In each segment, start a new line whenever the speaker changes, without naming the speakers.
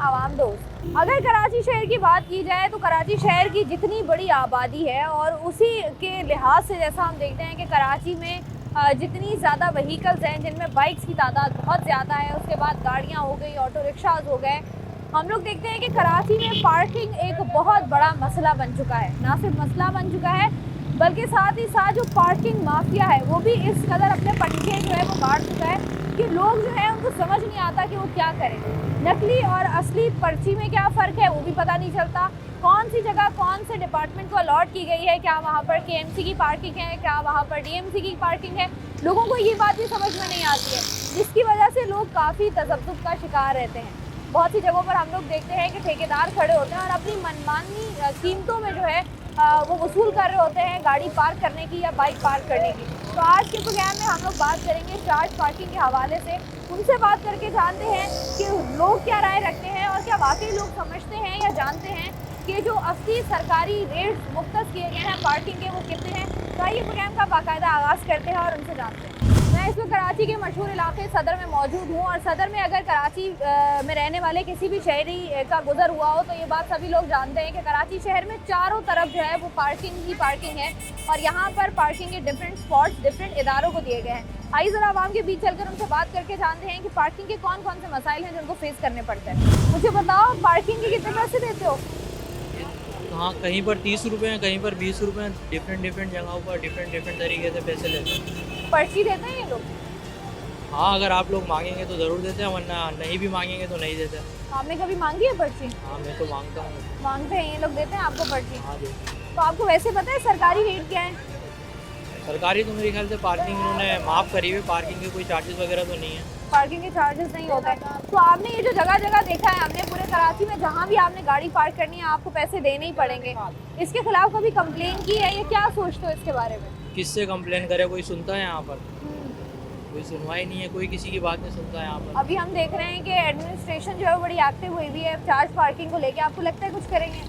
आवाम दोस्त। अगर कराची शहर की बात की जाए तो कराची शहर की जितनी बड़ी आबादी है और उसी के लिहाज से जैसा हम देखते हैं कि कराची में जितनी ज़्यादा व्हीकल्स हैं जिनमें बाइक्स की तादाद बहुत ज़्यादा है, उसके बाद गाड़ियाँ हो गई, ऑटो रिक्शाज हो गए, हम लोग देखते हैं कि कराची में पार्किंग एक बहुत बड़ा मसला बन चुका है। ना सिर्फ मसला बन चुका है बल्कि साथ ही साथ जो पार्किंग माफिया है वो भी इस कदर अपने पंखे जो है वो गाड़ चुका है कि लोग जो है उनको समझ नहीं आता कि वो क्या करें। नकली और असली पर्ची में क्या फ़र्क है वो भी पता नहीं चलता। कौन सी जगह कौन से डिपार्टमेंट को अलॉट की गई है, क्या वहाँ पर केएमसी की पार्किंग है, क्या वहाँ पर डीएमसी की पार्किंग है, लोगों को ये बात भी समझ में नहीं आती है, जिसकी वजह से लोग काफ़ी तज़ब्ज़ुब का शिकार रहते हैं। बहुत सी जगहों पर हम लोग देखते हैं कि ठेकेदार खड़े होते हैं और अपनी मनमानी कीमतों में जो है वो वसूल कर रहे होते हैं गाड़ी पार्क करने की या बाइक पार्क करने की। तो आज के प्रोग्राम में हम लोग बात करेंगे चार्ज पार्किंग के हवाले से। उनसे बात करके जानते हैं कि लोग क्या राय रखते हैं और क्या वाकई लोग समझते हैं या जानते हैं कि जो असली सरकारी रेट मुख्तस किए गए हैं पार्किंग के वो कितने हैं। तो आइए प्रोग्राम का बाकायदा आगाज़ करते हैं और उनसे जानते हैं। मैं इस वक्त कराची के मशहूर इलाके सदर में मौजूद हूँ और सदर में अगर कराची में रहने वाले किसी भी शहरी का गुजर हुआ हो तो ये बात सभी लोग जानते हैं कि कराची शहर में चारों तरफ जो है वो पार्किंग ही पार्किंग है और यहाँ पर पार्किंग के डिफरेंट स्पॉट्स डिफरेंट इदारों को दिए गए हैं। आइए ज़रा आवाम के बीच चलकर उनसे बात करके जानते हैं कि पार्किंग के कौन कौन से मसाइल हैं जिनको फेस करने पड़ते हैं। मुझे बताओ पार्किंग के कितने पैसे देते हो?
हाँ, कहीं पर 30 रुपये हैं, कहीं पर 20 रुपये हैं। डिफरेंट जगहों पर डिफरेंट तरीके से पैसे लेते हैं।
पर्ची देते हैं ये लोग?
हाँ, अगर आप लोग मांगेंगे तो ज़रूर देते हैं, वरना नहीं भी मांगेंगे तो नहीं देते।
आपने कभी मांगी है पर्ची?
हाँ, मैं तो मांगता हूँ।
मांगते हैं ये लोग, देते हैं आपको पर्ची?
हाँ जी।
तो आपको वैसे पता है सरकारी रेट क्या है?
सरकारी तो मेरे ख्याल से पार्किंग इन्होंने माफ़ करी हुई, पार्किंग के कोई चार्जेस वगैरह तो नहीं है।
पार्किंग के चार्जेस नहीं होते हैं। तो आपने ये जो जगह जगह देखा है, हमने पूरे कराची में जहाँ भी आपने गाड़ी पार्क करनी है आपको पैसे देने ही पड़ेंगे, इसके खिलाफ कभी कंप्लेन की है या क्या सोचते हो इसके बारे में?
किससे कंप्लेन करे, कोई सुनता है यहाँ पर? कोई सुनवाई नहीं है, कोई किसी की बात नहीं सुनता है यहाँ पर।
अभी हम देख रहे हैं कि एडमिनिस्ट्रेशन जो है वो बड़ी एक्टिव हुई हुई है चार्ज पार्किंग को लेके, आपको लगता है कुछ करेंगे?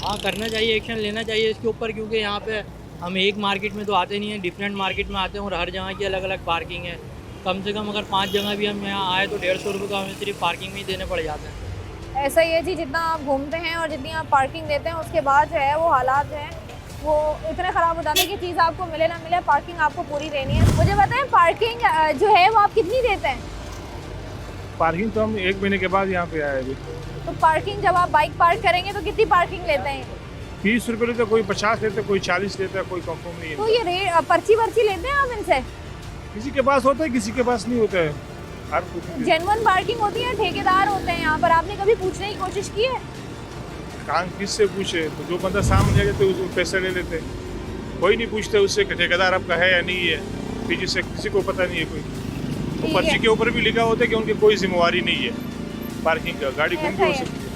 हाँ, करना चाहिए, एक्शन लेना चाहिए इसके ऊपर, क्योंकि यहाँ पे हम एक मार्केट में तो आते नहीं हैं, डिफरेंट मार्केट में आते हैं और हर जगह की अलग अलग पार्किंग है। कम से कम अगर 5 जगह भी हम यहाँ आए तो 150 रुपये का हमें सिर्फ पार्किंग में ही देने पड़ जाते हैं।
ऐसा ही है जी, जितना आप घूमते हैं और जितनी आप पार्किंग देते हैं उसके बाद जो है वो हालात जो हैं वो इतने ख़राब हो जाते हैं कि चीज़ आपको मिले ना मिले पार्किंग आपको पूरी देनी है। मुझे बताएं पार्किंग जो है वो आप कितनी देते हैं?
पार्किंग तो हम 1 महीने के बाद यहाँ पे आए अभी।
तो पार्किंग जब आप बाइक पार्क करेंगे तो कितनी पार्किंग लेते हैं?
30 रुपये लेते, कोई 50 लेते, कोई 40 लेता है, कोई कंफर्म नहीं
तो
है।
ये रेट पर्ची लेते हैं आप इनसे?
किसी के पास होता है, किसी के पास नहीं होता है। हर कुछ
जेन्युइन पार्किंग होती है, ठेकेदार होते हैं यहाँ पर, आपने कभी पूछने की कोशिश की है?
काम किससे पूछे, तो जो बंदा सामने आ जाते उसको पैसे ले लेते। कोई नहीं पूछते उससे कि ठेकेदार आपका है या नहीं है, पीछे से किसी को पता नहीं है कोई। तो
ठीक
पर्ची
है।
के ऊपर भी लिखा होता है कि उनकी कोई जिम्मेवारी नहीं है पार्किंग का, गाड़ी घूम के हो सकती है।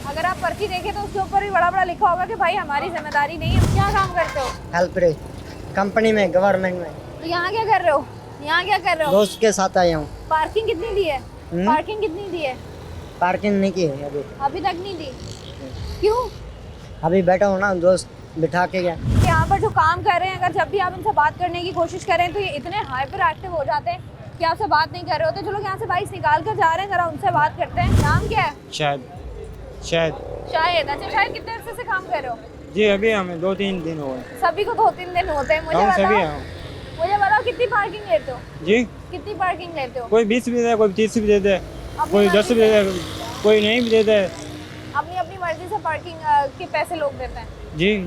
अगर आप पर्ची देखें तो उसके ऊपर भी बड़ा बड़ा लिखा होगा कि भाई हमारी जिम्मेदारी नहीं है। क्या काम करते हो?
हेल्पर कंपनी में, गवर्नमेंट में।
तो यहाँ क्या कर रहे हो? यहाँ क्या कर रहे हो?
दोस्त के साथ आया हूँ।
पार्किंग कितनी दी है? पार्किंग कितनी दी है?
पार्किंग नहीं की है
अभी तक नहीं दी। क्यों?
अभी बैठा हूँ ना, दोस्त बिठा के गया।
यहाँ पर जो काम कर रहे हैं अगर जब भी आप इनसे बात करने की कोशिश करें तो ये इतने हाइपर एक्टिव हो जाते हैं कि आपसे बात नहीं कर रहे होते। चलो यहाँ से बाइक निकाल कर जा रहे हैं, जरा उनसे बात करते हैं। नाम क्या है?
शायद
शायद। अच्छा शायद, कितने अर्से से काम कर रहे हो?
जी अभी हमें 2-3 दिन हो गए।
सभी को 2-3 दिन होते हैं। मुझे बताओ कितनी पार्किंग लेते हो?
जी
कितनी पार्किंग लेते हो?
कोई 20 भी दे, कोई 30 भी दे दे, कोई 10 भी दे दे, कोई नहीं भी दे दे।
अपनी अपनी मर्जी से पार्किंग के पैसे लोग देते हैं।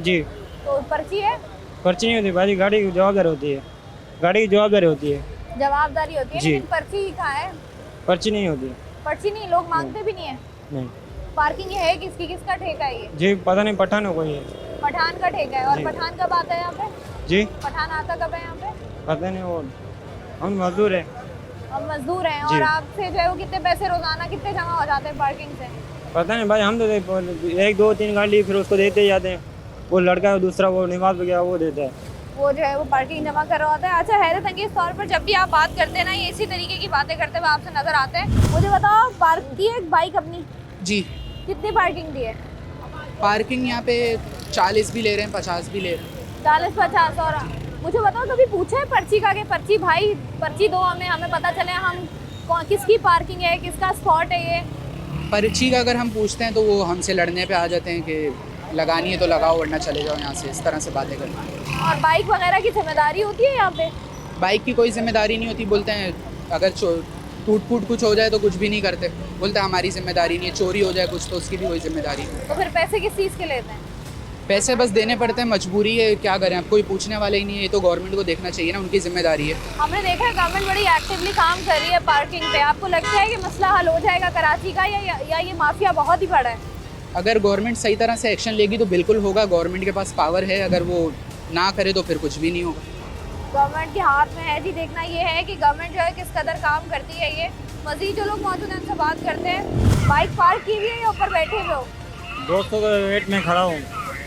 जी
तो पर्ची है?
पर्ची नहीं होती भाई, गाड़ी की जवाबदारी होती है, गाड़ी की जवाबदारी होती है।
जवाबदारी होती है
जी।
लेकिन पर्ची कहाँ है?
पर्ची नहीं होती।
पर्ची नहीं, लोग मांगते भी नहीं है।
नहीं
पार्किंग ये है किसकी, किसका ठेका है ये?
जी, पता नहीं, पठान हो कोई है।
पठान का ठेका है। और
जी।
पठान कब आता है यहाँ पे?
जी
पठान आता कब है यहाँ पे?
पता नहीं, वो हम मजदूर हैं।
हम मजदूर हैं।
जी।
और आपसे जो है वो कितने पैसे रोजाना कितने जमा हो जाते हैं पार्किंग से?
पता नहीं भाई, हम तो 1-2-3 गाड़ी फिर उसको देते जाते हैं। वो लड़का है दूसरा, वो निवास पे गया, वो देता है।
वो जो है वो पार्किंग जमा करवाता है। अच्छा, हैरत अंगेज तौर पर जब भी आप बात करते हैं ना ये इसी तरीके की बातें करते हुए आपसे नजर आते हैं। मुझे बताओ पार्क की है बाइक अपनी?
जी,
कितनी पार्किंग दी है?
पार्किंग यहाँ पे 40 भी ले रहे हैं, 50 भी ले रहे हैं।
40-50। और मुझे बताओ कभी पूछा है पर्ची का कि पर्ची भाई पर्ची दो हमें पता चले हम किसकी पार्किंग है, किसका स्पॉट है ये?
पर्ची का अगर हम पूछते हैं तो वो हमसे लड़ने पे आ जाते हैं कि लगानी है तो लगाओ वरना चले जाओ यहाँ से, इस तरह से बातें करते हैं।
और बाइक वगैरह की जिम्मेदारी होती है यहाँ पे?
बाइक की कोई जिम्मेदारी नहीं होती, बोलते हैं अगर टूट फूट कुछ हो जाए तो कुछ भी नहीं करते, बोलते हैं हमारी जिम्मेदारी नहीं है, चोरी हो जाए कुछ तो उसकी भी कोई जिम्मेदारी नहीं।
तो फिर पैसे किस चीज़ के लेते हैं?
पैसे बस देने पड़ते हैं, मजबूरी है, क्या करें, अब कोई पूछने वाला ही नहीं है, ये तो गवर्नमेंट को देखना चाहिए ना, उनकी जिम्मेदारी है।
हमने देखा है गवर्नमेंट बड़ी एक्टिवली काम कर रही है पार्किंग पे। आपको लगता है कि मसला हल हो जाएगा कराची का, या ये माफिया बहुत ही बड़ा है?
अगर गवर्नमेंट सही तरह से एक्शन लेगी तो बिल्कुल होगा, गवर्नमेंट के पास पावर है, अगर वो ना करे तो फिर कुछ भी नहीं होगा।
गवर्नमेंट के हाथ में है जी, देखना ये है कि गवर्नमेंट जो है किस कदर काम करती है। ये मजीद जो लोग मौजूद हैं उनसे बात करते हैं। बाइक पार्क की हुई है या ऊपर बैठे हुए हो?
दोस्तों के वेट में खड़ा हूँ।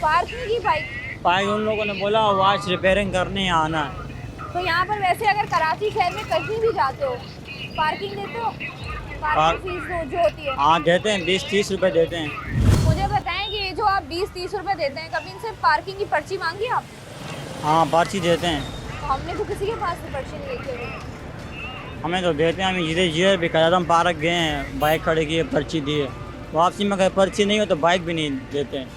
पार्क नहीं की बाइक?
बाइक उन लोगों ने बोला वॉच रिपेयरिंग करने आना है।
तो यहाँ पर वैसे अगर कराची शहर में कहीं भी जाते हो पार्किंग देते हो? पार्किंग फीस जो होती है?
हाँ देते हैं, 20-30 रुपए देते हैं।
मुझे बताएं कि ये जो आप 20-30 रुपए देते हैं, कभी इनसे पार्किंग की पर्ची मांगी आप?
हाँ पर्ची देते हैं।
तो हमने तो किसी के पास भी पर्ची नहीं देखी है।
हमें तो देते हैं, हमें जिधर भी कदम पार्क गए हैं बाइक खड़े की पर्ची दी है, वापसी में अगर पर्ची नहीं हो तो बाइक भी नहीं देते हैं।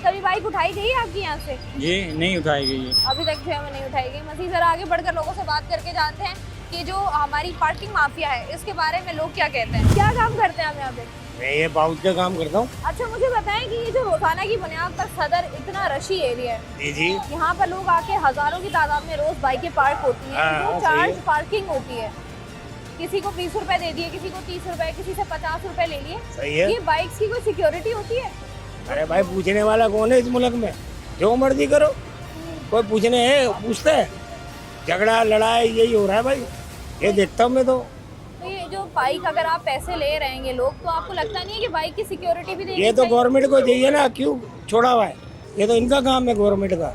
कभी बाइक उठाई गई है आपकी यहाँ से?
जी नहीं उठाई गई है
अभी तक जो है नहीं उठाई गई। मज़ीद ज़रा आगे बढ़कर लोगों से बात करके जानते हैं कि जो हमारी पार्किंग माफिया है इसके बारे में लोग क्या कहते हैं। क्या काम करते हैं आप यहाँ पे?
मैं ये बाउट का काम करता हूँ।
अच्छा मुझे बताएं कि ये जो रोजाना की बुनियाद पर सदर इतना रशी एरिया है,
जी
यहाँ पर लोग आके हजारों की तादाद में रोज बाइकें पार्क होती हैं, जो चार्ज पार्किंग होती है, किसी को 20 रुपए दे दिए, किसी को 30 रुपए, किसी से 50 रुपए ले लिए।
सही है।
ये बाइक्स की कोई सिक्योरिटी होती है?
अरे भाई पूछने वाला कौन है इस मुल्क में? जो मर्जी करो, कोई पूछने है पूछता है? झगड़ा लड़ाई यही हो रहा है भाई, ये देखता हूँ मैं तो।
तो ये जो बाइक अगर आप पैसे ले रहेंगे लोग, तो आपको लगता नहीं है कि बाइक की सिक्योरिटी भी देनी
ये तो
चाहिए?
गवर्नमेंट को चाहिए ना, क्यों छोड़ा हुआ है? ये तो इनका काम है गवर्नमेंट का,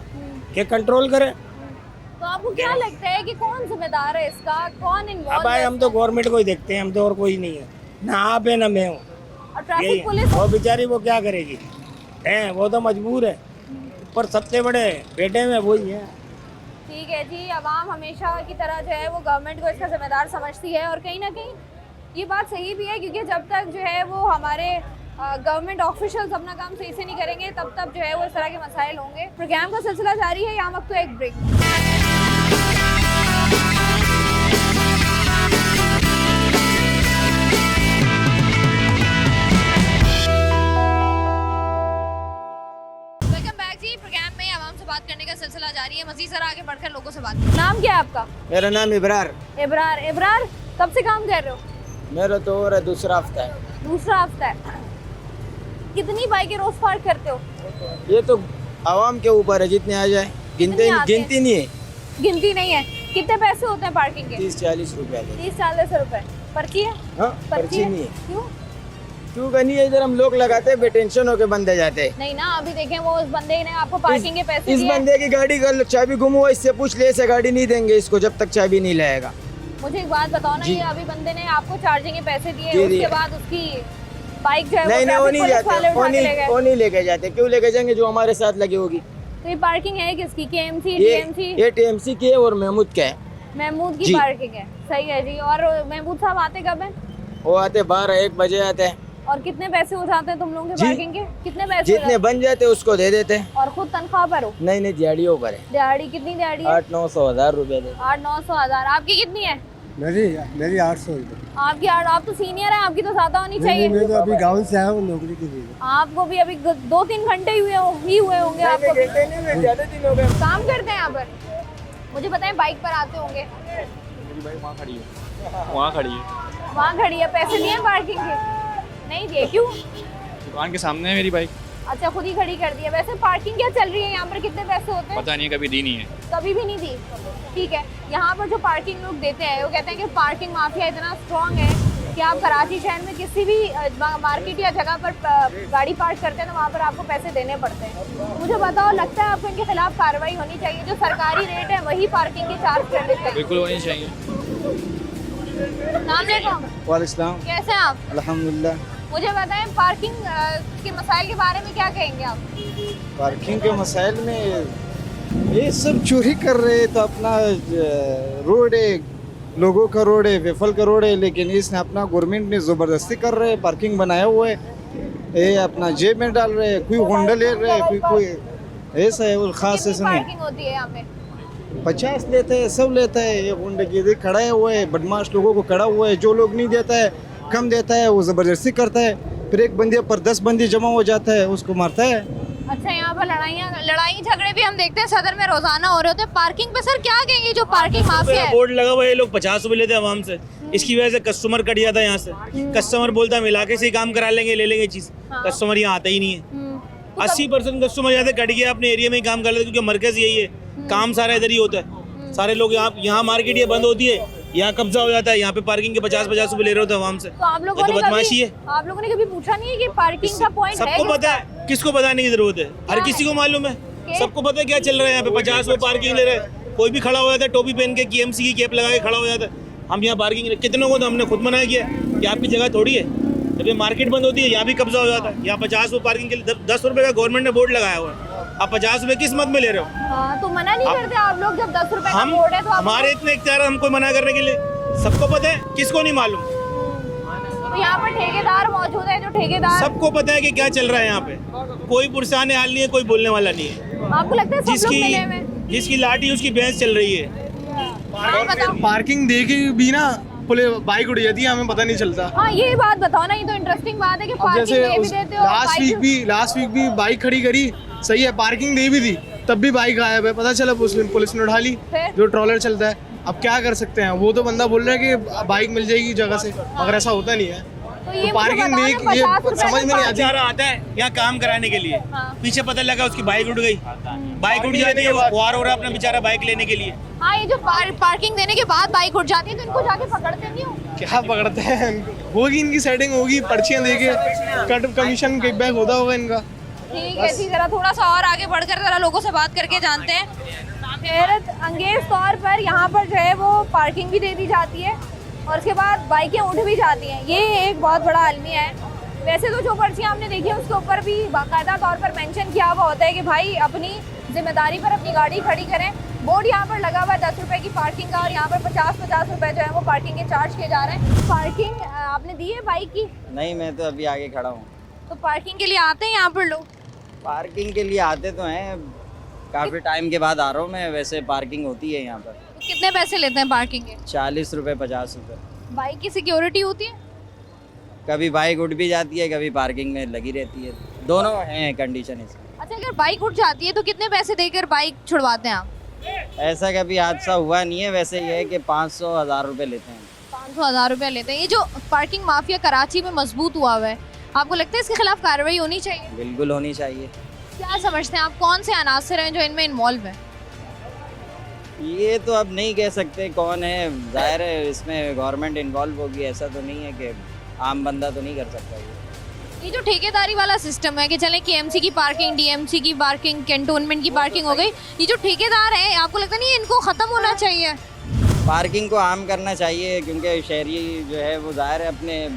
कि कंट्रोल करे।
तो आपको क्या लगता है कि कौन जिम्मेदार है इसका, कौन
अब
इन्वॉल्व
भाई
है?
हम तो गवर्नमेंट को ही देखते हैं, हम तो और कोई नहीं है, ना आप है ना मैं हूँ।
और
यही
ट्रैफिक
है।
पुलिस
वो बेचारी वो क्या करेगी, है वो तो मजबूर है, पर सबसे बड़े बेटे में वही है।
ठीक है जी, अवाम हमेशा की तरह जो है वो गवर्नमेंट को इसका जिम्मेदार समझती है, और कहीं ना कहीं ये बात सही भी है, क्योंकि जब तक जो है वो हमारे गवर्नमेंट ऑफिशियल्स अपना काम सही से नहीं करेंगे तब तक जो है वो इस तरह के मसाइल होंगे। प्रोग्राम का सिलसिला जारी है, यहाँ वक्त तो एक ब्रेक। वेलकम बैक जी। प्रोग्राम में आवाम से बात करने का सिलसिला जारी है, मजीद जरा आगे बढ़कर लोगों से बात। नाम क्या है आपका?
मेरा नाम इब्रार।
इब्रार। इब्रार कब से काम कर रहे हो?
मेरा तो और दूसरा हफ्ता है।
दूसरा हफ्ता है। कितनी बाइकें रोज पार्क करते हो?
ये तो आवाम के ऊपर है, जितने आ जाए,
कितने आते हैं?
गिनती नहीं है।
गिनती नहीं है। कितने पैसे होते हैं पार्किंग के?
30-40 रुपए।
30-40 रुपए। पर्ची है?
हाँ पर्ची
है?
नहीं है।
क्यों?
क्यों का नहीं है, इधर हम लोग लगाते हैं, बेटेंशन होके बंदे जाते हैं।
नहीं ना, अभी देखें वो उस बंदे ने आपको पार्किंग के पैसे
इस
दिए।
बंदे की गाड़ी का चाबी गुम हुआ, इससे पूछ ले, ऐसे गाड़ी नहीं देंगे इसको जब तक चाबी नहीं लाएगा।
मुझे एक बात बताओ ना, ये अभी बंदे ने आपको चार्जिंग के पैसे दिए,
जी,
उसके
दिए।
बाद उसकी बाइक जो है
नहीं नहीं, वो नहीं जाते,
वो
वो नहीं लेके जाते। क्यों लेके जाएंगे, जो हमारे साथ लगी होगी।
तो ये पार्किंग है किसकी? KMC,
ये
DMC?
ये TMC की है और महमूद का है।
महमूद की
जी।
पार्किंग है। सही है जी। और महमूद साहब आते कब हैं?
वो आते 12-1 बजे आते हैं।
और कितने पैसे हो जाते हैं तुम लोगों के
जी।
पार्किंग के? कितने पैसे हो
जितने
जाते हैं?
बन जाते हैं उसको दे देते हैं।
और खुद तनख्वाह पर हो?
नहीं नहीं, दिहाड़ियों पर है।
दिहाड़ी कितनी दिहाड़ी है?
800-900 हज़ार रुपए दे।
800-900 हज़ार। आपकी कितनी है?
मेरी 800
आपकी आप तो सीनियर हैं, आपकी तो ज्यादा होनी चाहिए।
मैं तो अभी गांव से आया हूँ नौकरी के लिए।
आपको भी अभी 2-3 घंटे ही हुए होंगे आपको भी।
ज़्यादा दिन हो गए।
काम करते हैं यहाँ पर? मुझे बताएं, बाइक पर आते होंगे?
मेरी बाइक वहाँ खड़ी है, वहाँ खड़ी है,
वहाँ खड़ी है। पैसे दिए पार्किंग के? नहीं दिए। क्यों?
दुकान के सामने है मेरी बाइक।
अच्छा, खुद ही खड़ी कर दी है। वैसे पार्किंग क्या चल रही है यहाँ पर? कितने पैसे होते हैं?
पता नहीं, कभी दी नहीं है।
कभी भी नहीं दी। ठीक है। यहाँ पर जो पार्किंग लोग देते हैं वो कहते हैं कि पार्किंग माफिया इतना स्ट्रॉन्ग है कि आप कराची शहर में किसी भी मार्केट या जगह पर गाड़ी पार्क करते हैं तो वहाँ पर आपको पैसे देने पड़ते हैं। मुझे बताओ, लगता है आपको इनके खिलाफ कार्रवाई होनी चाहिए? जो सरकारी रेट है वही पार्किंग के चार्ज करने चाहिए।
बिल्कुल होनी चाहिए।
वालेकुम।
कैसे हैं आप?
अल्हम्दुलिल्लाह।
मुझे बताएं, पार्किंग के मसाइल के बारे में क्या कहेंगे आप?
पार्किंग के मसाइल में ये सब चोरी कर रहे, तो अपना रोड है, लोगों का रोड है, वेफल का रोड है, लेकिन इसने अपना गवर्नमेंट ने ज़बरदस्ती कर रहे हैं, पार्किंग बनाया हुआ है, ये अपना जेब में डाल रहे हैं, कोई होंडा ले रहे हैं, कोई ऐसा है और ख़ास
कितनी
ऐसा नहीं।
पार्किंग होती है यहाँ पे?
50 लेते हैं, सब लेता है, ये होंडा की देख खड़ा है हुआ है, बदमाश लोगों को खड़ा हुआ है, जो लोग नहीं देता है, कम देता है, वो ज़बरदस्ती करता है, फिर एक बंदे पर 10 बंदे जमा हो जाता है, उसको मारता है।
अच्छा, यहाँ पर लड़ाई झगड़े भी हम देखते हैं सदर में रोजाना हो रहे होते हैं। पार्किंग पे सर क्या कहेंगे, जो पार्किंग माफिया है?
बोर्ड लगा हुआ है, ये लोग 50 रुपए लेते हैं आवाम से, इसकी वजह से कस्टमर कट जाता है यहाँ से। कस्टमर बोलता है हम इलाके से ही काम करा लेंगे, ले लेंगे चीज़, कस्टमर यहाँ आता ही नहीं है। 80% कस्टमर यहाँ से कट गया, अपने एरिया में ही काम कर लेते, क्योंकि मरकज यही है, काम सारा इधर ही होता है। सारे लोग यहाँ मार्केट ये बंद होती है, यहाँ कब्जा हो जाता है, यहाँ पे पार्किंग के 50-50 रुपए ले रहे होते हैं आवाम से।
तो आप लोगों
ये तो बदमाशी है।
आप लोगों ने कभी पूछा नहीं है कि पार्किंग का पॉइंट है?
सबको पता है, किसको बताने की जरूरत है, हर किसी को मालूम है, सबको पता है क्या चल रहा है यहाँ पे। 50 रुपए पार्किंग ले रहे हैं, कोई भी खड़ा हो जाता है टोपी पहन के, KMC की कैप लगा के खड़ा हो जाता है। हम यहाँ पार्किंग कितनों को तो हमने खुद मना किया कि आपकी जगह थोड़ी है, जब ये मार्केट बंद होती है यहाँ भी कब्जा हो जाता है। यहाँ 50 रुपए पार्किंग के लिए 10 रुपए का गवर्नमेंट ने बोर्ड लगाया हुआ है, आप 50 रुपए किस मत में ले रहे हो?
हाँ, तो मना नहीं करते आप लोग जब 10 रुपए का बोर्ड है तो?
हमारे इतने इख्तियार है हमको मना करने के लिए, सबको पता है, किसको नहीं मालूम?
तो यहाँ पर ठेकेदार मौजूद है, जो ठेकेदार,
सबको पता है कि क्या चल रहा है यहाँ पे, कोई पुरसाने हाल नहीं है, कोई बोलने वाला नहीं है।
आपको लगता है सब लोग मिले हुए हैं?
जिसकी लाठी उसकी भैंस चल रही है।
पार्किंग दे के भी ना पुलिस बाइक उड़ जाती है, हमें पता नहीं चलता।
हाँ, ये बात बताओ ना, ये तो इंटरेस्टिंग बात है कि पार्किंग दे भी देते हो।
लास्ट वीक भी बाइक खड़ी करी, सही है, पार्किंग दे भी दी, तब भी बाइक गायब है। पता चला पुलिस ने उठा ली, जो ट्रॉलर चलता है। अब क्या कर सकते हैं, वो तो बंदा बोल रहा है कि बाइक मिल जाएगी जगह से, मगर ऐसा होता नहीं है।
तो
पार्किंग नहीं, ये समझ में नहीं आती।
आता है यहाँ काम कराने के लिए, पीछे पता लगा उसकी बाइक उड़ गई, बाइक उड़ जाती है, वो खुआर हो रहा है अपना बेचारा बाइक लेने के लिए।
हाँ, ये जो पार्किंग देने के बाद बाइक उठ जाती है तो इनको जाके पकड़ते नहीं हो?
क्या पकड़ते हैं, होगी इनकी सेटिंग होगी, पर्चियां देके कट कमीशन किकबैक होता होगा इनका।
ठीक है जी, जरा थोड़ा सा और आगे बढ़कर जरा लोगों से बात करके जानते हैं। हैरत अंगेज तौर पर यहाँ पर जो है वो पार्किंग भी दे दी जाती है और उसके बाद बाइकें उठ भी जाती हैं, ये एक बहुत बड़ा अलमिया है। वैसे तो जो पर्चियाँ हमने देखी है उसके ऊपर भी बाकायदा तौर पर मेंशन किया हुआ होता है कि भाई अपनी जिम्मेदारी पर अपनी गाड़ी खड़ी करें। बोर्ड यहाँ पर लगा हुआ है 10 रुपए की पार्किंग का, और यहाँ पर 50-50 रुपए जो है वो पार्किंग के चार्ज किए जा रहे हैं। पार्किंग आपने दी है बाइक की?
नहीं, मैं तो अभी आगे खड़ा हूँ।
तो पार्किंग के लिए आते हैं यहाँ पर लोग?
पार्किंग के लिए आते तो हैं, काफ़ी टाइम के बाद आ रहा हूँ मैं। वैसे पार्किंग होती है यहाँ पर।
कितने पैसे लेते हैं पार्किंग के?
40 रुपए 50 रुपए।
बाइक की सिक्योरिटी होती है?
कभी बाइक उठ भी जाती है, कभी पार्किंग में लगी रहती है, दोनों हैं कंडीशन इसमें।
अच्छा, अगर बाइक उठ जाती है तो कितने पैसे देकर बाइक छुड़वाते हैं आप?
ऐसा कभी हादसा हुआ नहीं है, वैसे ये है कि 500-1000 रुपए लेते हैं।
500-1000 रुपए लेते हैं। ये जो पार्किंग माफिया कराची में मजबूत हुआ हुआ है, आपको लगता है इसके खिलाफ कार्रवाई होनी चाहिए?
बिल्कुल होनी चाहिए।
क्या समझते हैं आप, कौन से अनासर हैं जो इनमें इन्वॉल्व हैं?
ये तो अब नहीं कह सकते कौन है, जाहिर है इसमें गवर्नमेंट इन्वॉल्व होगी, ऐसा तो नहीं है कि आम बंदा तो नहीं कर सकता।
ये जो ठेकेदारी वाला सिस्टम है कि चले KMC की पार्किंग, DMC की पार्किंग, कैंटोनमेंट की पार्किंग हो गई, ये जो ठेकेदार हैं, आपको लगता नहीं है इनको ख़त्म होना चाहिए?
पार्किंग को आम करना चाहिए, क्योंकि शहरी जो है वो ज़ाहिर है अपने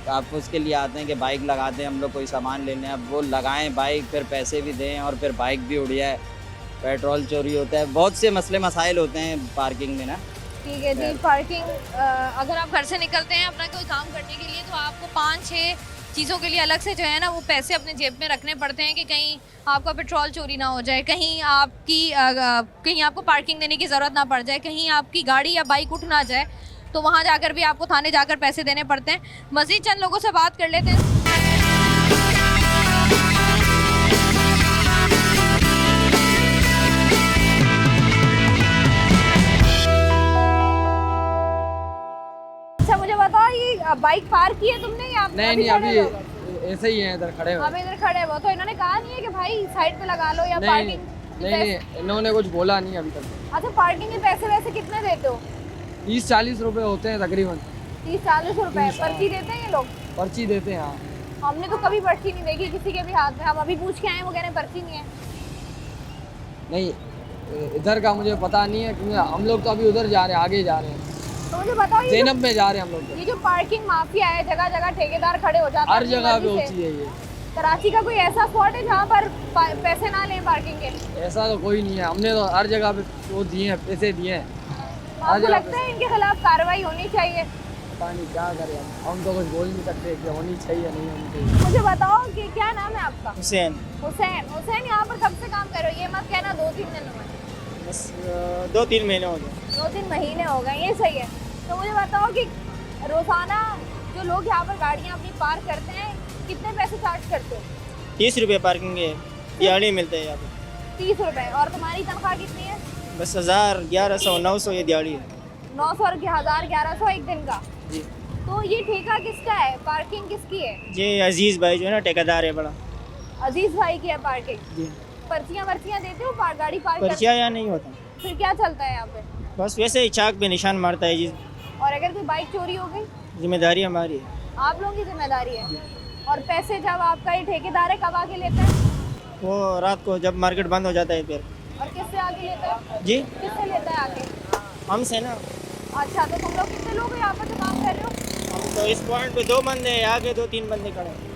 आप उसके लिए आते हैं कि बाइक लगाते हैं हम लोग कोई सामान लेने, अब वो लगाएं बाइक, फिर पैसे भी दें और फिर बाइक भी उड़ जाए, पेट्रोल चोरी होता है, बहुत से मसले मसाइल होते हैं पार्किंग में ना।
ठीक है जी, पार्किंग अगर आप घर से निकलते हैं अपना कोई काम करने के लिए तो आपको 5-6 चीज़ों के लिए अलग से जो है ना वो पैसे अपने जेब में रखने पड़ते हैं कि कहीं आपका पेट्रोल चोरी ना हो जाए, कहीं आपको पार्किंग देने की ज़रूरत ना पड़ जाए, कहीं आपकी गाड़ी या बाइक उठ ना जाए, तो वहाँ जाकर भी आपको थाने जाकर पैसे देने पड़ते हैं। मज़ीद चंद लोगों से बात कर लेते हैं। अच्छा, मुझे बताओ, ये बाइक पार्क की है तुमने या
नहीं अभी ऐसे ही है, इधर खड़े हुए।
अभी इधर खड़े हो तो इन्होंने कहा नहीं है कि भाई साइड पे लगा लो या पार्किंग?
नहीं, इन्होंने कुछ बोला नहीं अभी तक।
अच्छा, पार्किंग के पैसे वैसे कितने देते हो?
30-40 रुपए होते हैं तकरीबन।
30-40 रुपए पर्ची देते हैं ये लोग?
पर्ची देते हैं, हाँ।
हमने तो कभी पर्ची नहीं देखी किसी के भी हाथ में, हम अभी पूछ के आए, वो कह रहे हैं पर्ची नहीं है।
नहीं, इधर का मुझे पता नहीं है, क्योंकि हम लोग तो अभी उधर जा रहे हैं, आगे जा रहे हैं,
तो मुझे बताओ,
ज़ैनब में जा रहे हैं हम लोग।
ये जो पार्किंग माफिया है, जगह जगह ठेकेदार खड़े हो जाते हैं,
हर जगह पे होती है ये।
कराची का कोई ऐसा स्पॉट है जहाँ पर पैसे ना लें पार्किंग के?
ऐसा तो कोई नहीं है, हमने तो हर जगह पे वो दिए हैं, पैसे दिए हैं।
आपको लगता है इनके खिलाफ कार्रवाई होनी चाहिए?
पता नहीं क्या करें हम तो कुछ बोल नहीं सकते कि होनी चाहिए नहीं होनी चाहिए।
मुझे बताओ कि क्या नाम है आपका?
हुसैन।
हुसैन यहाँ पर कब से काम कर रहे हो? ये मत कहना 2-3 दिन में।
बस 2-3 महीने हो गए।
2-3 महीने हो गए, ये सही है। तो मुझे बताओ कि रोजाना जो लोग यहाँ पर गाड़ियाँ अपनी पार्क करते हैं कितने पैसे चार्ज करते हो?
30 रुपये पार्किंग है, दिहाड़ी मिलते हैं यहाँ पे।
30 रुपए। और तुम्हारी तनख्वाह कितनी है?
बस 1000, 1100, 900 ये दिहाड़ी है।
900 और 1000, 1100 एक दिन का।
जी।
तो ये ठेका किसका है? पार्किंग किसकी है?
ये अजीज़ भाई जो है ना ठेकेदार है बड़ा।
अजीज भाई की है पार्किंग।
जी।
पर्चियाँ देते हो गाड़ी पार्क
पर्चिया या नहीं होता,
फिर क्या चलता है यहाँ पे?
बस वैसे ही चाक पे निशान मारता है जी।
और अगर कोई बाइक चोरी हो गई?
जिम्मेदारी हमारी है।
आप लोगों की जिम्मेदारी है। और पैसे जब आपका ये ठेकेदार है कब आके लेता है?
वो रात को जब मार्केट बंद हो जाता है फिर।
और किससे आके लेता है?
जी,
किससे लेता है आके?
हमसे ना।
अच्छा, तो तुम लोग कितने लोग यहाँ पर जो काम कर रहे हो?
हम तो इस पॉइंट पे 2 बंदे हैं, आगे 2-3 बंदे खड़े हैं।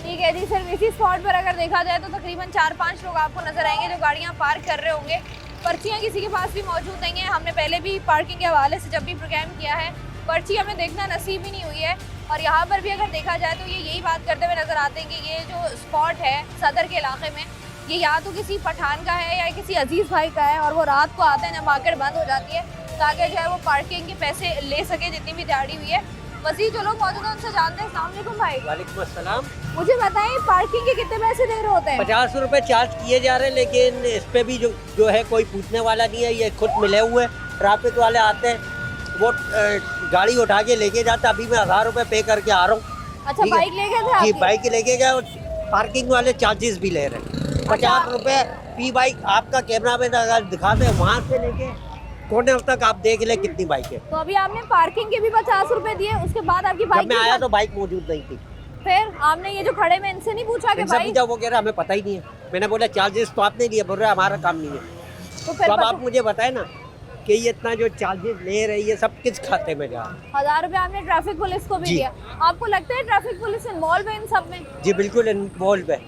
ठीक है जी। सिर्फ इसी स्पॉट पर अगर देखा जाए तो तकरीबन 4-5 लोग आपको नजर आएंगे जो गाड़ियाँ पार्क कर रहे होंगे। पर्चियाँ किसी के पास भी मौजूद नहीं है। हमने पहले भी पार्किंग के हवाले से जब भी प्रोग्राम किया है पर्ची हमें देखना नसीब ही नहीं हुई है। और यहाँ पर भी अगर देखा जाए तो ये यही बात करते हुए नजर आते हैं कि ये जो स्पॉट है सदर के इलाके में, ये या तो किसी पठान का है या किसी अजीज़ भाई का है। और वो रात को आते हैं जब मार्केट बंद हो जाती है ताकि जो है वो पार्किंग के पैसे ले सके जितनी भी दिहाड़ी हुई है। मज़ीद जो लोग मौजूद हैं उनसे जानते हैं। अस्सलाम वालेकुम भाई।
वालेकुम अस्सलाम।
मुझे बताएं पार्किंग के कितने पैसे दे रहे होते हैं?
50 रुपये चार्ज किए जा रहे हैं, लेकिन इस पे भी जो है कोई पूछने वाला नहीं है। ये खुद मिले हुए ट्रैफिक वाले आते हैं, वो गाड़ी उठा के लेके जाते। अभी मैं 1000 रुपये पे करके आ रहा हूँ।
अच्छा, बाइक ले गए थे
जी,
आपकी?
बाइक लेके गए और पार्किंग वाले चार्जेस भी ले रहे हैं। 50 रुपये फी बाइक। आपका कैमरा में अगर दिखाते हैं वहाँ से लेके कोने तक आप देख ले कितनी बाइक है।
तो अभी आपने पार्किंग के भी 50 रुपए दिए, उसके बाद आपकी बाइक
जब मैं आया तो बाइक मौजूद नहीं थी।
फिर आपने ये जो खड़े में इनसे नहीं पूछा कि
इनसे
भाई?
पूछा, वो कह रहा हमें पता ही नहीं है। मैंने बोला चार्जेस तो आपने लिए, बोल रहे हमारा काम नहीं है।
तो फिर
अब आप मुझे बताए ना कि ये इतना जो चार्जेस ले रही है सब किस खाते में जा?
1000 रुपए आपने ट्रैफिक पुलिस को भी
जी।
दिया। आपको लगता है ट्रैफिक पुलिस इन्वॉल्व है इन सब में?
जी बिल्कुल इन्वॉल्व है।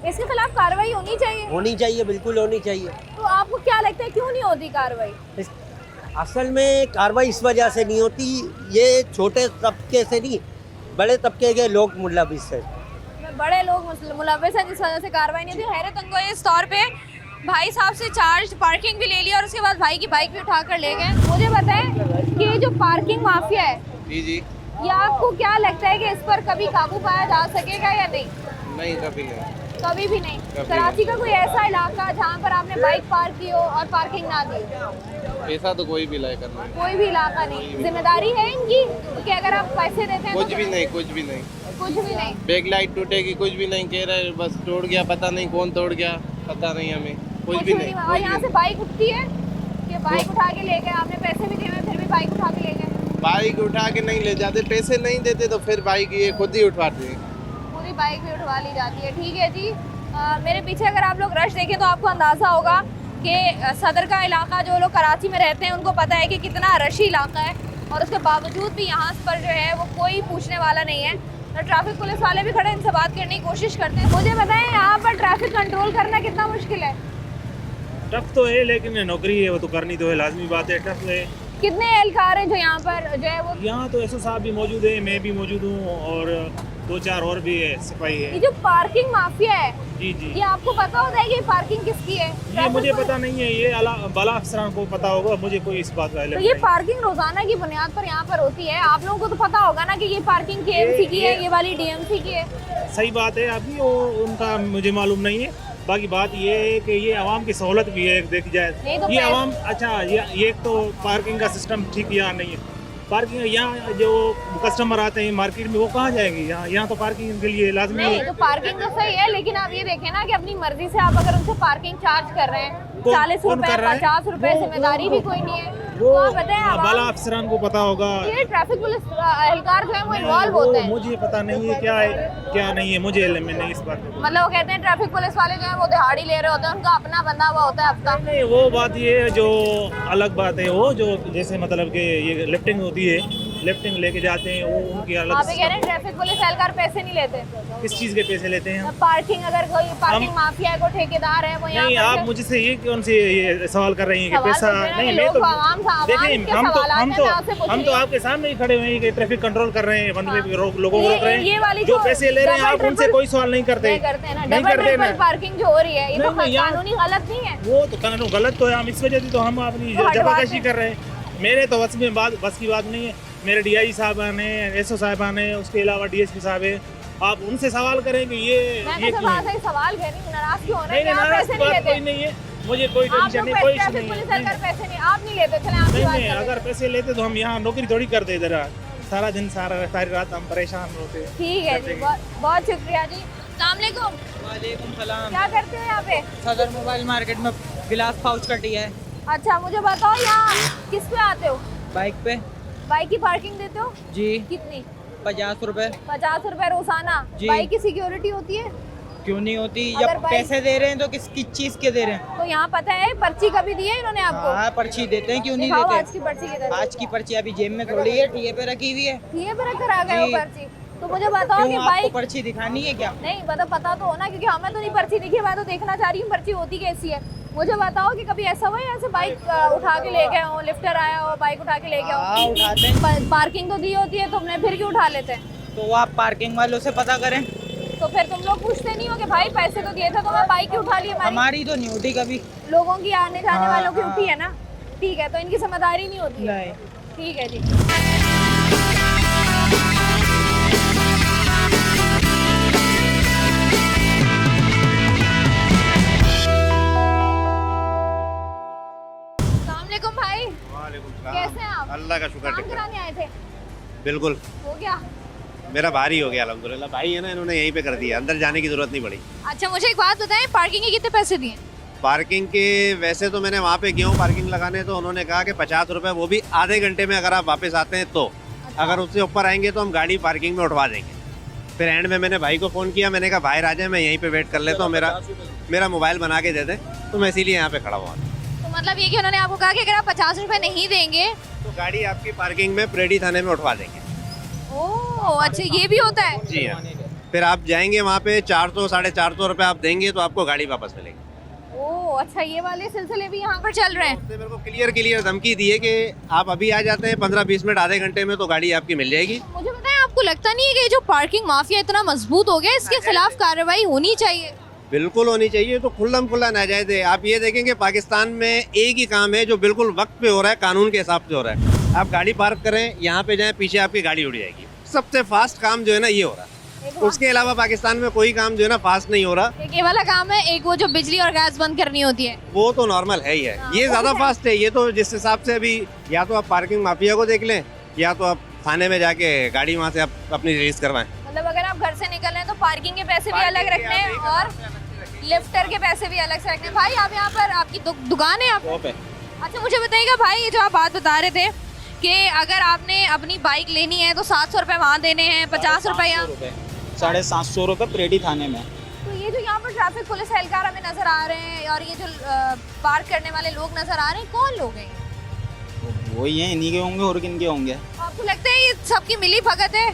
इसके खिलाफ कार्रवाई होनी चाहिए?
होनी चाहिए, बिल्कुल होनी चाहिए।
तो आपको क्या लगता है क्यों नहीं होती कार्रवाई?
असल में कार्रवाई इस वजह से नहीं होती, ये छोटे तबके से नहीं, बड़े तबके के लोग मुलविस है।
बड़े लोग मुलविस हैं जिस वजह से कार्रवाई नहीं होती। हैरत अंगो इस तौर पे भाई साहब से चार्ज पार्किंग भी ले लिया और उसके बाद भाई की बाइक भी उठा कर ले गए। मुझे बताएं कि ये जो पार्किंग माफिया है,
जी जी,
ये आपको क्या लगता है कि इस पर कभी काबू पाया जा सकेगा या नहीं?
नहीं कभी नहीं।
कभी भी नहीं। कराची का कोई ऐसा इलाका जहाँ पर आपने बाइक पार्क की हो और पार्किंग ना दी?
पैसा तो कोई भी लाए करना,
कोई भी इलाका नहीं। जिम्मेदारी है इनकी कि अगर आप पैसे देते हैं
कुछ
तो
भी नहीं, कुछ भी नहीं।
कुछ भी नहीं।
बैक लाइट टूटेगी, कुछ भी नहीं कह रहे, बस तोड़ गया, पता नहीं कौन तोड़ गया, पता नहीं हमें, कुछ भी नहीं।
और यहाँ से बाइक उठती है कि बाइक उठा के ले गए, आपने पैसे भी दिए फिर भी बाइक उठा के ले गए?
बाइक उठा के नहीं ले जाते, पैसे नहीं देते तो फिर बाइक ये खुद ही उठवाते हैं।
पूरी बाइक भी उठवा ली जाती है। ठीक है जी। मेरे पीछे अगर आप लोग रश देखें तो आपको अंदाज़ा होगा कि सदर का इलाका, जो लोग कराची में रहते हैं उनको पता है कि कितना रशी इलाका है और उसके बावजूद भी यहाँ पर जो है वो कोई पूछने वाला नहीं है। तो ट्रैफिक पुलिस वाले भी खड़े इनसे बात करने की कोशिश करते हैं। मुझे बताएं यहाँ पर ट्रैफिक कंट्रोल करना कितना मुश्किल है?
टफ तो है, लेकिन नौकरी है वो तो करनी तो है, लाजमी बात है। टफ है।
कितने एहलकार हैं जो यहाँ पर जो है वो?
यहाँ तो एसओ साहब भी मौजूद है, मैं भी मौजूद हूँ और 2-4 और भी है, सिपाही
ये
है।
जो पार्किंग माफिया है,
जी जी,
ये आपको पता होता है कि पार्किंग किसकी है?
ये मुझे पता नहीं है, ये बाला अफसरान को पता होगा, मुझे कोई इस बात का
तो
इल्म
ये
नहीं।
पार्किंग रोजाना की बुनियाद पर यहाँ पर होती है। आप लोगों को तो पता होगा ना कि ये पार्किंग केएमसी की है, ये वाली डीएमसी की है।
सही बात है, अभी वो उनका मुझे मालूम नहीं है। बाकी बात ये है कि ये आवाम की सहूलत भी है, देखी जाए
नहीं तो
ये आवाम। अच्छा, ये एक तो पार्किंग का सिस्टम ठीक यहाँ नहीं है। पार्किंग यहाँ जो कस्टमर आते हैं मार्केट में वो कहाँ जाएंगे? यहाँ तो पार्किंग के लिए लाजमी
नहीं
है।
तो पार्किंग तो सही है, लेकिन आप ये देखें ना कि अपनी मर्जी से आप अगर उनसे पार्किंग चार्ज कर रहे हैं 40
कौन
रुपए,
कर रहा है?
50 रुपए,
वो-
जिम्मेदारी
वो-
भी कोई नहीं है।
वो
तो आप बताएं
बाला अफसरान को पता होगा।
ये ट्रैफिक पुलिस एहलकार जो है वो इन्वॉल्व होते हैं।
मुझे पता नहीं है क्या है क्या नहीं है, मुझे इल्म में नहीं इस बात का।
मतलब वो कहते हैं ट्रैफिक पुलिस वाले जो है वो दिहाड़ी ले रहे होते हैं, उनका अपना बंदा हुआ होता है हफ्ता।
नहीं, वो बात ये है जो अलग बात है, वो जो जैसे मतलब कि ये लिफ्टिंग होती है
लिफ्टिंग लेके जाते हैं, वो उनकी
वहाँ
अलग
पे कह रहे हैं ट्रैफिक पुलिस एहलकार पैसे नहीं लेते।
किस चीज़ के पैसे लेते हैं?
पार्किंग, अगर कोई पार्किंग माफिया है, कोई ठेकेदार है, वो यहाँ
नहीं,
पर
आप मुझसे ये कौन से ये सवाल कर रही हैं कि
सवाल
पैसा
पूछ रहे हैं
नहीं?
कि
मैं
लोग
तो
आवाम से- आवाम
देखिए,
के सवालात हैं, मैं आपसे पूछ
हम
रही
तो
हूँ।
आपके सामने ही खड़े हुए हैं कि ट्रैफिक कंट्रोल कर रहे हैं, बंदे भी लोगों को रोक रहे
ये
हैं।
वाली
जो
जो
पैसे ले रहे हैं आप
डबल
उनसे
ट्रिपल-
कोई सवाल नहीं करते।
नहीं करते हैं ना,
नहीं
डबल
करते
ट्रिपल
ना।
पार्किंग जो हो रही है, ये तो
नहीं, यहाँ-
कानूनी गलत नहीं है।
वो तो कानून गलत तो है, हम इस वजह से तो हम अपनी
तो हटवाते
जबरदस्ती
हैं।
कर रहे हैं। मेरे तो बस की बात नहीं है। मेरे डीआई साहबान हैं, एसओ साहबान हैं, उसके अलावा डीएसपी साहब हैं। आप उनसे सवाल करें कि ये
मैं
ये
तो
क्यों है?
सिर्फ सवाल कह रही हूँ, नाराज क्यों हो रहे
नहीं
हैं कि
नहीं,
आप
नाराज
पैसे
की
नहीं
बात कोई
लेते?
नहीं है, मुझे कोई
आप
टेंशन
लोग
नहीं, कोई
ट्रैफिक
नहीं
पुलिस
है।
एहलकार पैसे नहीं, आप नहीं लेते, चले आपकी
नहीं
बात
नहीं,
कर रहे
अगर
हैं।
पैसे लेते तो हम यहाँ नौकरी थोड़ी करते इधर। सारा दिन सारी रात हम परेशान होते।
ठीक है जी, बहुत शुक्रिया जी। अस्सलाम वालेकुम।
वालेकुम सलाम।
क्या करते हो यहाँ पे?
सदर मोबाइल मार्केट में गिलास पाउच कटी है।
अच्छा, मुझे बताओ यहाँ किस पे आते हो?
बाइक पे
बाइक की पार्किंग देते हो?
जी,
कितनी?
50 रुपए।
50 रुपए रोजाना?
जी।
बाइक की सिक्योरिटी होती है?
क्यों नहीं होती?
अगर
जब
बाइक-
पैसे दे रहे हैं तो किस चीज के दे रहे हैं?
तो यहाँ पता है पर्ची कभी दी है इन्होंने आपको?
हाँ, पर्ची देते हैं, क्यों नहीं
दिखाओ आज
देते?
की पर्ची किधर है?
आज की पर्ची अभी जेब में थोड़ी है, टीए पे रखी हुई है।
ये पे रख कर आ गए हो
जी।
पर्ची? तो मुझे बताओ कि
क्यों, आपको
बाइक
पर्ची दिखानी है क्या?
नहीं, मतलब पता तो होना, क्योंकि हमें तो नहीं पर्ची दिखी, मैं तो देखना चाह रही हूँ पर्ची होती कैसी है। मुझे बताओ कि कभी ऐसा हुआ है ऐसे बाइक उठा के ले गए हो, लिफ्टर आया हो, बाइक उठा के ले गए
हाँ,
हो?
उठाते हैं।
पार्किंग तो दी होती है तुमने, फिर क्यों उठा लेते हैं?
तो वो आप पार्किंग वालों से पता करें।
तो फिर तुम लोग पूछते नहीं हो कि भाई पैसे तो दिए थे, तो मैं बाइक क्यों उठा ली? हमारी
हमारी तो नहीं होती कभी।
लोगों की आने जाने
हाँ,
वालों की
हाँ।
उठी है ना? ठीक है, तो इनकी समझदारी नहीं होती है।
नहीं।
ठीक है जी। अस्सलाम वालेकुम भाई, कैसे हैं आप?
अल्लाह का शुक्र
काम कराने आए थे?
बिल्कुल
हो गया?
मेरा भारी हो गया अल्हम्दुलिल्लाह। भाई है ना, इन्होंने यहीं पे कर दिया, अंदर जाने की जरूरत नहीं पड़ी।
अच्छा, मुझे एक बात बताएं, पार्किंग के कितने पैसे दिए?
पार्किंग के वैसे तो मैंने वहाँ पे गया हूँ पार्किंग लगाने, तो उन्होंने कहा कि 50 रुपये, वो भी आधे घंटे में अगर आप वापस आते हैं तो। अगर उससे ऊपर आएंगे तो हम गाड़ी पार्किंग में उठवा देंगे। फिर एंड में मैंने भाई को फ़ोन किया, मैंने कहा बाहर आ जाए, मैं यहीं पे वेट कर लेता हूँ, मेरा मोबाइल बना के दे दें, तो मैं इसीलिए यहाँ पे खड़ा हुआ।
तो मतलब ये कि उन्होंने आपको कहा कि अगर आप 50 रुपए नहीं देंगे
तो गाड़ी आपकी पार्किंग में परेडी थाने में उठवा देंगे।
ओह अच्छा, ये भी होता है?
जी हाँ। फिर आप जाएंगे वहाँ पे 400 450 रुपये आप देंगे तो आपको गाड़ी वापस मिलेगी।
ओह अच्छा, ये वाले सिलसिले भी यहाँ पर चल रहे हैं।
उसने मेरे को क्लियर धमकी दी है कि आप अभी आ जाते हैं 15-20 मिनट आधे घंटे में तो गाड़ी आपकी मिल जाएगी।
मुझे बताएं, आपको लगता नहीं है कि ये जो पार्किंग माफिया इतना मजबूत हो गया, इसके खिलाफ कार्रवाई होनी चाहिए?
बिल्कुल होनी चाहिए, तो खुल्लम खुल्ला नाजायज है। आप ये देखेंगे पाकिस्तान में एक ही काम है जो बिल्कुल वक्त पे हो रहा है, कानून के हिसाब से हो रहा है। आप गाड़ी पार्क करें, यहाँ पे जाएं, पीछे आपकी गाड़ी उड़ जाएगी। सबसे फास्ट काम जो है ना ये हो रहा है। उसके अलावा पाकिस्तान में कोई काम जो है ना फास्ट नहीं हो रहा।
एक ये वाला काम है, एक वो जो बिजली और गैस बंद करनी होती है,
वो तो नॉर्मल है ही है। ये ज्यादा फास्ट है। ये तो जिस हिसाब से अभी या तो आप पार्किंग माफिया को देख लें, या तो आप थाने में जाके गाड़ी वहाँ से आप अपनी रिलीज करवाएं।
मतलब अगर आप घर से निकल रहे हैं तो पार्किंग के पैसे भी अलग रखने हैं और लिफ्टर के पैसे भी अलग से रखने हैं। भाई आप यहाँ पर, आपकी दुकान है आप? अच्छा, मुझे बताइएगा भाई, ये जो आप बात बता रहे थे कि अगर आपने अपनी बाइक लेनी है तो 700 रुपये वहाँ देने हैं, 50 रुपये यहाँ,
750 रुपये परेडी थाने में।
तो ये जो यहाँ पर ट्रैफिक पुलिस एहलकार हमें नजर आ रहे हैं और ये जो पार्क करने वाले लोग नजर आ रहे हैं, कौन लोग हैं?
वही है, इन्हीं के होंगे और किन के होंगे।
आपको लगता है ये सबकी मिली भगत है?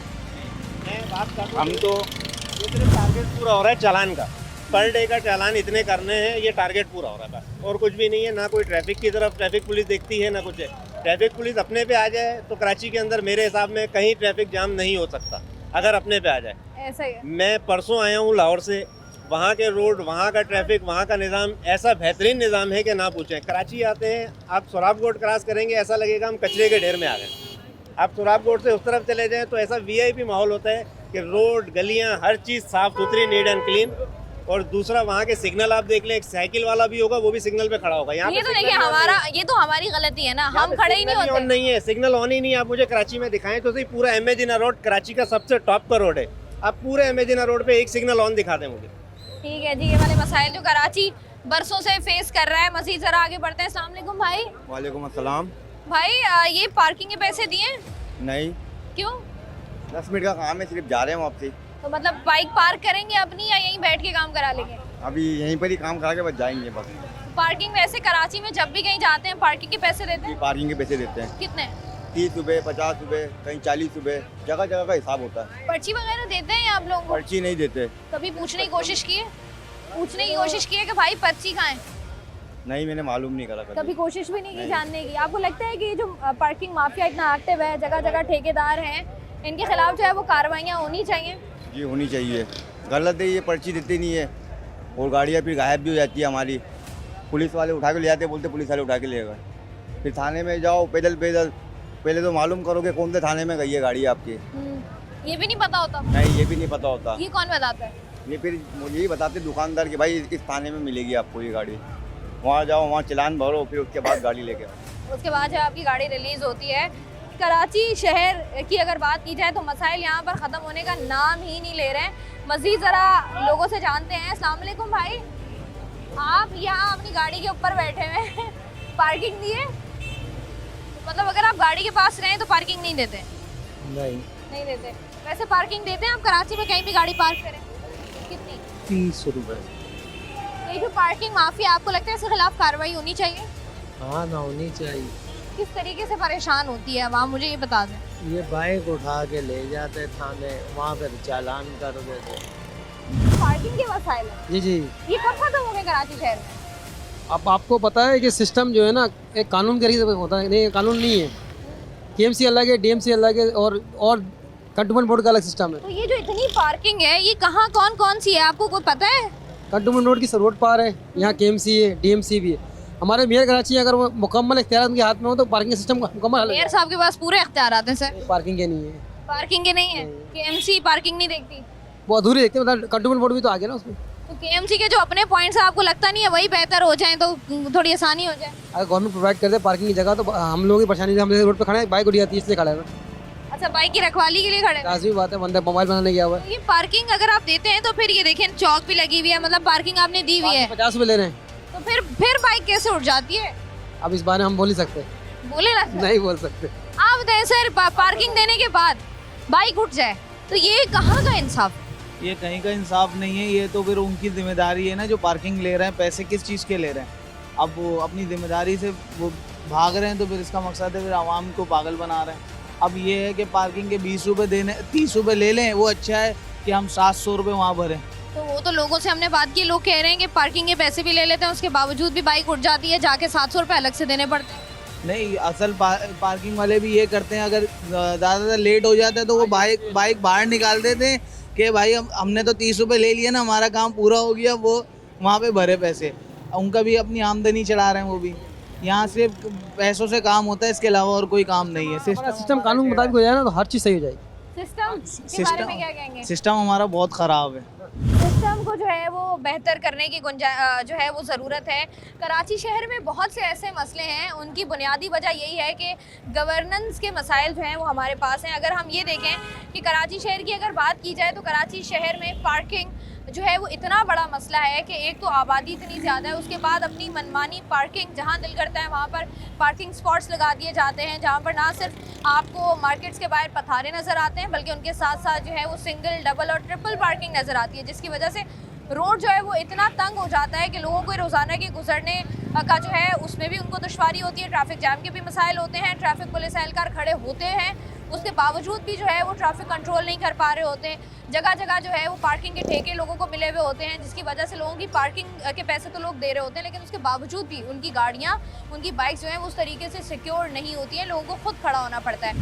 हम तो
ये सिर्फ टारगेट पूरा हो रहा है चालान का। पर डे का चालान इतने करने हैं, ये टारगेट पूरा हो रहा है बस, और कुछ भी नहीं है। ना कोई ट्रैफिक की तरफ ट्रैफिक पुलिस देखती है, ना कुछ है। ट्रैफिक पुलिस अपने पे आ जाए तो कराची के अंदर मेरे हिसाब में कहीं ट्रैफिक जाम नहीं हो सकता, अगर अपने पे आ जाए।
ऐसा ही है।
मैं परसों आया हूँ लाहौर से, वहाँ के रोड, वहाँ का ट्रैफिक, वहाँ का निज़ाम ऐसा बेहतरीन निज़ाम है कि ना पूछें। कराची आते हैं, आप सोराब कोट क्रॉस करेंगे, ऐसा लगेगा हम कचरे के ढेर में आ गए। आप सोराब कोट से उस तरफ चले जाएं तो ऐसा VIP माहौल होता है कि रोड, गलियाँ, हर चीज़ साफ़ सुथरी, नीट एंड क्लीन। और दूसरा वहाँ के सिग्नल आप देख लें, एक साइकिल वाला भी होगा, वो भी सिग्नल पे खड़ा होगा। यहाँ
ये तो देखिए ये तो हमारी गलती है ना, हम खड़े ही नहीं
ऑन
होते।
नहीं है, सिग्नल ऑन ही नहीं है। आप मुझे कराची में दिखाएं तो सही, पूरा इमेजिना रोड कराची का सबसे टॉप का रोड है। आप पूरे इमेजिना रोड पे एक सिग्नल ऑन दिखा दें मुझे।
ठीक है जी, ये वाले मसाइल जो कराची बरसों से फेस कर रहा है, मजीद जरा आगे बढ़ते हैं। अस्सलाम वालेकुम भाई।
वालेकुम अस्सलाम।
भाई ये पार्किंग के पैसे दिए?
नहीं,
क्यों?
10 मिनट का काम है, सिर्फ जा रहे हैं वापसी।
तो मतलब बाइक पार्क करेंगे अपनी, या यहीं बैठ के काम करा लेंगे?
अभी यहीं पर ही काम करा के बस जाएंगे बस।
पार्किंग वैसे कराची में जब भी कहीं जाते हैं पार्किंग के पैसे देते हैं?
पार्किंग के पैसे देते हैं,
कितने?
₹30, ₹50, कहीं ₹40, जगह जगह का हिसाब होता है।
पर्ची वगैरह देते हैं आप लोगों को?
पर्ची नहीं देते।
कभी पूछने की कोशिश की है? पूछने की कोशिश की है कि भाई पर्ची कहाँ है?
नहीं, मैंने मालूम नहीं करा
कभी कोशिश भी नहीं की जानने की। आपको लगता है कि ये जो पार्किंग माफिया इतना एक्टिव है, जगह जगह ठेकेदार हैं, इनके खिलाफ जो है वो कार्रवाइयाँ होनी चाहिए?
जी होनी चाहिए। गलत है, ये पर्ची देती नहीं है और गाड़ियाँ फिर गायब भी हो जाती है हमारी। पुलिस वाले उठा के ले जाते, बोलते पुलिस वाले उठा के ले गए। फिर थाने में जाओ पैदल पैदल, पहले तो मालूम करोगे कौन से थाने में गई है गाड़ी आपकी।
ये भी नहीं पता होता?
नहीं, ये भी नहीं पता होता।
ये कौन बताता है?
ये फिर मुझे ही बताते दुकानदार कि भाई इस थाने में मिलेगी आपको ये गाड़ी, वहाँ जाओ, वहाँ चलान भरो, फिर उसके बाद गाड़ी लेके आओ।
उसके बाद जब आपकी गाड़ी रिलीज होती है। कराची शहर की अगर बात की जाए तो मसाइल यहाँ पर ख़त्म होने का नाम ही नहीं ले रहे हैं। मज़ीद ज़रा लोगों से जानते हैं। अस्सलाम वालेकुम भाई, आप यहाँ अपनी गाड़ी के ऊपर बैठे हुए हैं, पार्किंग दिए? मतलब अगर आप गाड़ी के पास रहें तो पार्किंग नहीं देते? नहीं देते। वैसे पार्किंग देते हैं आप कराची में कहीं भी गाड़ी पार्क करें? कितनी?
₹30।
ये जो पार्किंग माफिया, आपको लगता है इसके खिलाफ कार्रवाई होनी चाहिए?
हाँ ना, होनी चाहिए।
किस तरीके से परेशान होती है आवाम, मुझे ये बता दें।
ये बाइक उठा के ले जाते थाने, वहाँ पर चालान कर देते।
पार्किंग के मसाइल है।
जी जी।
ये कब खत्म हो गए कराची शहर में?
अब आपको पता है कि सिस्टम जो है ना एक कानून के तरीके से होता है, नहीं कानून नहीं है। KMC अलग है, DMC अलग है और कंटोनमेंट बोर्ड का अलग सिस्टम है।
तो ये जो इतनी पार्किंग है ये कहाँ कौन सी है, आपको कोई पता है?
कंटोनमेंट रोड की रोड पार है, यहाँ KMC है, DMC भी है। हमारे मेयर कराची अगर वो मुकम्मल इख्तियार उनके हाथ में हो तो पार्किंग सिस्टम का मुकम्मल हल है।
मेयर साहब के पास पूरे इख्तियारात हैं सर?
पार्किंग के नहीं है।
पार्किंग के नहीं है? KMC पार्किंग नहीं देखती?
वो अधूरी देखते, मतलब कंटोनमेंट बोर्ड भी तो आ गया ना उसमें।
तो KMC के जो अपने पॉइंट्स आपको लगता नहीं है वही बेहतर हो जाए तो थोड़ी आसानी हो जाए?
अगर गवर्नमेंट प्रोवाइड कर दे पार्किंग की जगह तो हम लोगों की परेशानी, हम रोड पे खड़े हैं, बाइक उड़ी जाती है इसलिए खड़ा है।
अच्छा, बाइक की रखवाली के लिए खड़े हैं?
लाजमी बात है, बंदा मोबाइल बनाने गया हुआ है।
ये पार्किंग अगर आप देते हैं तो फिर ये देखें चौक भी लगी हुई है, मतलब पार्किंग आपने दी हुई है,
₹50 ले रहे हैं,
तो फिर बाइक कैसे उठ जाती है?
अब इस बारे में हम बोल नहीं सकते।
बोले ना सर?
नहीं बोल सकते।
आप बताएं सर, पार्किंग देने के बाद बाइक उठ जाए तो ये कहाँ का इंसाफ?
ये कहीं का इंसाफ नहीं है, ये तो फिर उनकी जिम्मेदारी है ना जो पार्किंग ले रहे हैं। पैसे किस चीज़ के ले रहे हैं? अब वो अपनी जिम्मेदारी से वो भाग रहे हैं तो फिर इसका मकसद है फिर आवाम को पागल बना रहे हैं। अब ये है कि पार्किंग के ₹20 देने, ₹30 ले लें, वो अच्छा है कि हम ₹700 वहाँ भरें।
तो वो तो लोगों से हमने बात की, लोग कह रहे हैं कि पार्किंग के पैसे भी ले लेते हैं, उसके बावजूद भी बाइक उठ जाती है, जाके ₹700 अलग से देने पड़ते हैं।
नहीं, असल पार्किंग वाले भी ये करते हैं, अगर ज़्यादा लेट हो जाता है तो वो बाइक बाहर निकाल देते हैं कि भाई हमने तो ₹30 ले लिया ना, हमारा काम पूरा हो गया, वो वहाँ पे भरे पैसे। उनका भी अपनी आमदनी चढ़ा रहे हैं वो भी। यहाँ सिर्फ पैसों से काम होता है, इसके अलावा और कोई काम नहीं है।
सिस्टम कानून के मुताबिक हो जाए ना तो हर चीज़ सही हो जाएगी।
सिस्टम के बारे में क्या कहेंगे?
सिस्टम हमारा बहुत ख़राब है।
सिस्टम को जो है वो बेहतर करने की जो है वो ज़रूरत है। कराची शहर में बहुत से ऐसे मसले हैं, उनकी बुनियादी वजह यही है कि गवर्नेंस के मसाइल जो हैं वो हमारे पास हैं। अगर हम ये देखें कि कराची शहर की अगर बात की जाए तो कराची शहर में पार्किंग जो है वो इतना बड़ा मसला है कि एक तो आबादी इतनी ज़्यादा है, उसके बाद अपनी मनमानी पार्किंग, जहाँ दिल करता है वहाँ पर पार्किंग स्पॉट्स लगा दिए जाते हैं, जहाँ पर ना सिर्फ आपको मार्केट्स के बाहर पथारे नज़र आते हैं बल्कि उनके साथ साथ जो है वो सिंगल, डबल और ट्रिपल पार्किंग नज़र आती है, जिसकी वजह से रोड जो है वो इतना तंग हो जाता है कि लोगों को रोज़ाना के गुजरने का जो है उसमें भी उनको दुश्वारी होती है। ट्रैफिक जाम के भी मसाइल होते हैं, ट्रैफिक पुलिस एहलकार खड़े होते हैं, उसके बावजूद भी जो है वो ट्रैफिक कंट्रोल नहीं कर पा रहे होते हैं। जगह जगह जो है वो पार्किंग के ठेके लोगों को मिले हुए होते हैं, जिसकी वजह से लोगों की पार्किंग के पैसे तो लोग दे रहे होते हैं, लेकिन उसके बावजूद भी उनकी गाड़ियाँ, उनकी बाइक्स जो हैं वो उस तरीके से सिक्योर नहीं होती हैं, लोगों को खुद खड़ा होना पड़ता है।